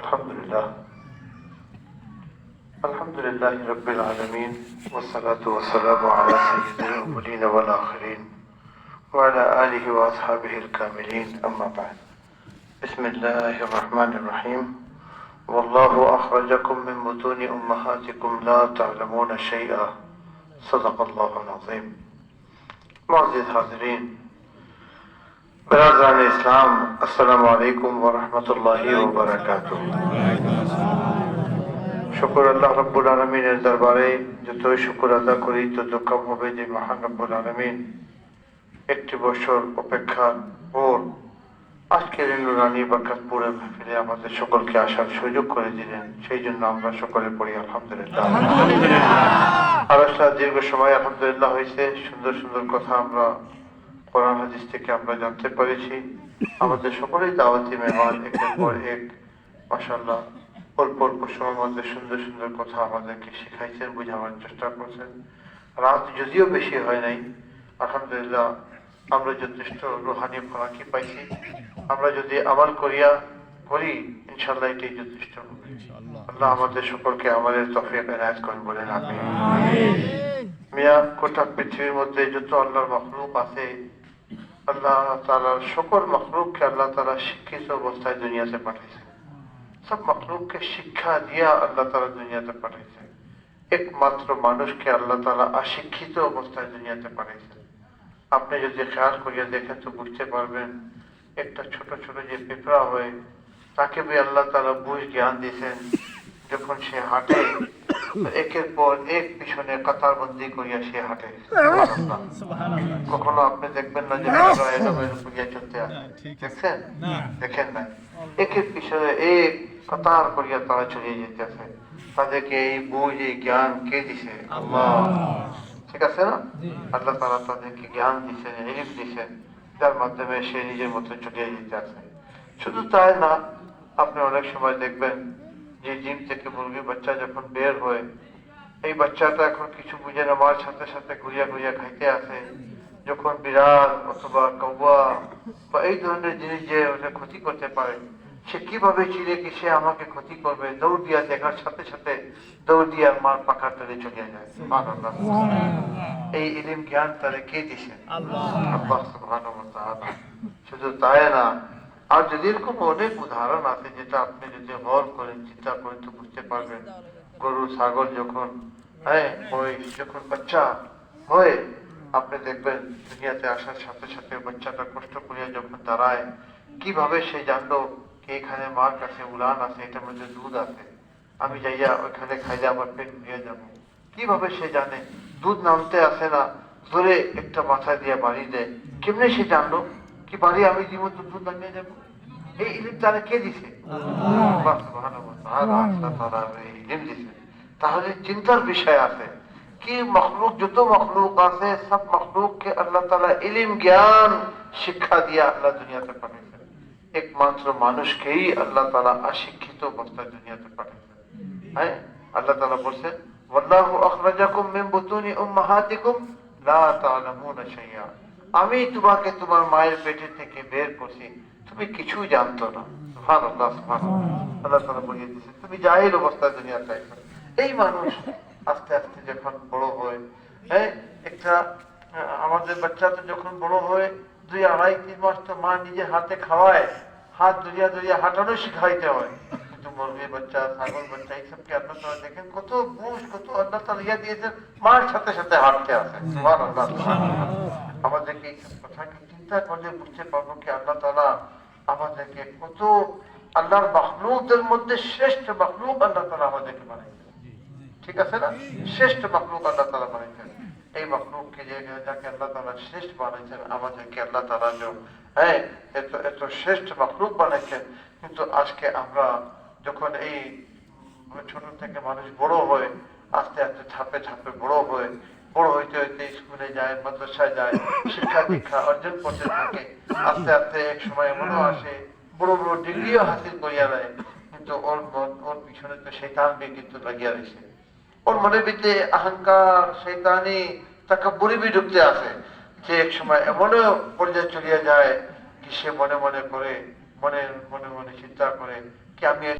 আলহামদুলিল্লাহ আলহামদুলিল্লাহ রাব্বিল আলামিন والصلاة والسلام على سيد الأولين والآخرين وعلى آله وأصحابه الكاملين أما بعد بسم الله الرحمن الرحيم والله أخرجكم من بطون أمهاتكم لا تعلمون شيئا صدق الله العظيم معزز حاضرين برادران ইসলাম আসসালামু আলাইকুম ওয়া রাহমাতুল্লাহি ওয়া বারাকাতুহু। শুকর আল্লাহ রাব্বুল আলামিনের দরবারে যতই শুকর আদা করি তত কম হবে যে মহান রব্বুল আলামিন একটি বছর অপেক্ষার পর আজকের এই নুরানি বরকতপুরে মাহফিলে আমাদের সকলকে আসার সুযোগ করে দিলেন, সেই জন্য আমরা সকলে পড়ি আলহামদুলিল্লাহ। আলোচনা দীর্ঘ সময় আলহামদুলিল্লাহ হয়েছে, সুন্দর সুন্দর কথা আমরা কোরআন হাদিস থেকে আমরা জানতে পেরেছি। আমাদের সকলেই দাওয়াতি মেহমান একের পর এক মাশাআল্লাহ অল্প অল্প সময়ের মধ্যে সুন্দর সুন্দর কথা আমাদেরকে শিখাইছেন, বুঝাবার চেষ্টা করছেন। রাত যদিও বেশি হয় নাই, আলহামদুলিল্লাহ আমরা যথেষ্ট রুহানি ফলাকি পাইছি। আমরা যদি আমল করি ইনশাআল্লাহ এটাই যথেষ্ট হবে। আল্লাহ আমাদের সকলকে আমলের তৌফিক এনায়েত করেন বলেন আমিন। মিয়া গোটা পৃথিবীর মধ্যে যত আল্লাহর মাখলুক আছে, আল্লাহ তাআলার সকল মাখলুককে আল্লাহ তাআলা শিক্ষিত অবস্থায় দুনিয়াতে পাঠাইছে। সব মাখলুককে শিক্ষা দিয়া আল্লাহ তাআলা দুনিয়াতে পাঠাইছে। একমাত্র মানুষকে আল্লাহ তাআলা অশিক্ষিত অবস্থায় দুনিয়াতে পাঠাইছে। আপনি যদি খেয়াল করিয়া দেখেন তো বুঝতে পারবেন, একটা ছোট ছোট যে পিঁপড়া হয় তাকে বি আল্লাহ তাআলা বুঝ জ্ঞান দিয়েছেন। যখন সে হাঁটে একের পর এক পিছনে কাতারবন্দি করিয়া সে হাঁটে। কখনো আপনি দেখবেন না যে চলতে আছে, দেখছেন? দেখেন না, একের পিছনে এক কাতার করিয়া তারা চলিয়ে যেতেছে। তাদেরকে এই বুঝ এই জ্ঞান কে দিছে? আল্লাহ। ঠিক আছে না? আল্লাহ তাআলা তাদেরকে জ্ঞান দিচ্ছেন, ইলম দিচ্ছেন, যার মাধ্যমে সে নিজের মতো চলিয়ে যেতে আছে। শুধু তাই না, আপনি অনেক সময় দেখবেন যে জিম থেকে মুরগির বাচ্চা যখন বের হয়, এই বাচ্চাটা এখন কিছু বুঝে না, মার সাথে সাথে ঘুরিয়া ঘুরিয়া খাইতে আসে। যখন বিড়াল অথবা কৌয়া বা এই ধরনের জিনিস যে ওটা ক্ষতি করতে পারে, সে কিভাবে চিনে কি সে আমাকে ক্ষতি করবে, দৌড় দিয়া দেখার সাথে সাথে দৌড় দিয়া মার পাখার তলে চলে যায়। সুবহানাল্লাহ। এই ইলম জ্ঞান তারে কে দিয়েছেন? আল্লাহ সুবহানাহু ওয়া তাআলা। শুধু তাই না, আর যদি এরকম অনেক উদাহরণ আছে যেটা আপনি যদি গৌর করেন, চিন্তা করেন তো বুঝতে পারবেন। গরু ছাগল যখন যখন বাচ্চা হয়, আপনি দেখবেন দুনিয়াতে আসার সাথে সাথে বাচ্চাটা কষ্ট করিয়া যখন দাঁড়ায়, কিভাবে সে জানলো কি এখানে মার কাছে উলান আছে, এটার মধ্যে দুধ আছে, আমি যাইয়া ওইখানে খাইলে আমার পেট ভরিয়ে যাবো। কিভাবে সে জানে? দুধ নামতে আসে না, ধরে একটা মাথা দিয়ে বাড়ি দেয়। কেমনে সে জানলো কি বাড়ি আমি দিব তো দুধ নামিয়ে যাবো? এই ইলিম তারা কে দিছে? ইলিম দিছে। তাহলে চিন্তার বিষয় আছে কি মখলুক, যত মখলুক আছে সব মখলুককে আল্লাহ তাআলা ইলিম জ্ঞান শিক্ষা দিয়ে আল্লাহ দুনিয়াতে পাঠাইছেন। একমাত্র মানুষকেই আল্লাহ তাআলা অশিক্ষিত অবস্থায় দুনিয়াতে পাঠাইছেন। হ্যাঁ, আল্লাহ তাআলা বলছেন ওয়াল্লাহু আখরাজাকুম মিন বুতুনি উম্মাহাতিকুম লা তা'লামুনা শাইআ। আমি তোমাকে তোমার মায়ের পেটে থেকে বের করছি, তুমি কিছু জানতো না। সুবহানাল্লাহ, সুবহানাল্লাহ। আল্লাহ তাআলা বলে দিয়েছেন তুমি জাহিল অবস্থায় দুনিয়াতে আইছো। এই মানুষ আস্তে আস্তে যখন বড় হয়, একটা আমাদের বাচ্চা তো যখন বড় হয় 2-2.5-3 মাস তো মা নিজে হাতে খাওয়ায়, হাত ধরিয়া ধরিয়া হাঁটানো শিখাইতে হয়। কিন্তু মুরগির বাচ্চা, ছাগল বাচ্চা এইসবকে আল্লাহ তাআলা দেখেন কত বুঝ, কত আল্লাহ তাআলা ইয়া দিয়েছেন, মার সাথে সাথে হাঁটতে আসে। সুবহানাল্লাহ, সুবহানাল্লাহ। আমাদেরকে এইসব কথাকে চিন্তা করলে বুঝতে পারবো কি আল্লাহ তাআলা আমাদেরকে কত, আল্লাহর মাখলুকদের মধ্যে শ্রেষ্ঠ মাখলুক আল্লাহ তাআলা আমাদেরকে বানাইছেন। ঠিক আছে না? শ্রেষ্ঠ মাখলুক আল্লাহ তাআলা বানাইছেন। এই মাখলুককে যাকে আল্লাহ তাআলা শ্রেষ্ঠ বানাইছেন, আমাদেরকে আল্লাহ তাআলা এত শ্রেষ্ঠ মাখলুক বানাইছেন। কিন্তু আজকে আমরা যখন এই ছোট থেকে মানুষ বড় হয়, আস্তে আস্তে ধাপে ধাপে বড় হইতে হইতে স্কুলে যায়, মাদ্রাসায় যায়, শিক্ষা দীক্ষা অর্জন করতে থাকে। আস্তে আস্তে এক সময় এমনও আসে বড় বড় ডিগ্রিও হাসিল করিয়া নেয়, কিন্তু ওর পিছনে তো শয়তান কিন্তু লাগিয়া রয়েছে। ওর মনের ভিতরে অহংকার, শয়তানি, তাকাব্বুরি ঢুকতে আসে, যে এক সময় এমনও পর্যায়ে চলিয়া যায় কি সে মনে মনে চিন্তা করে কি আমি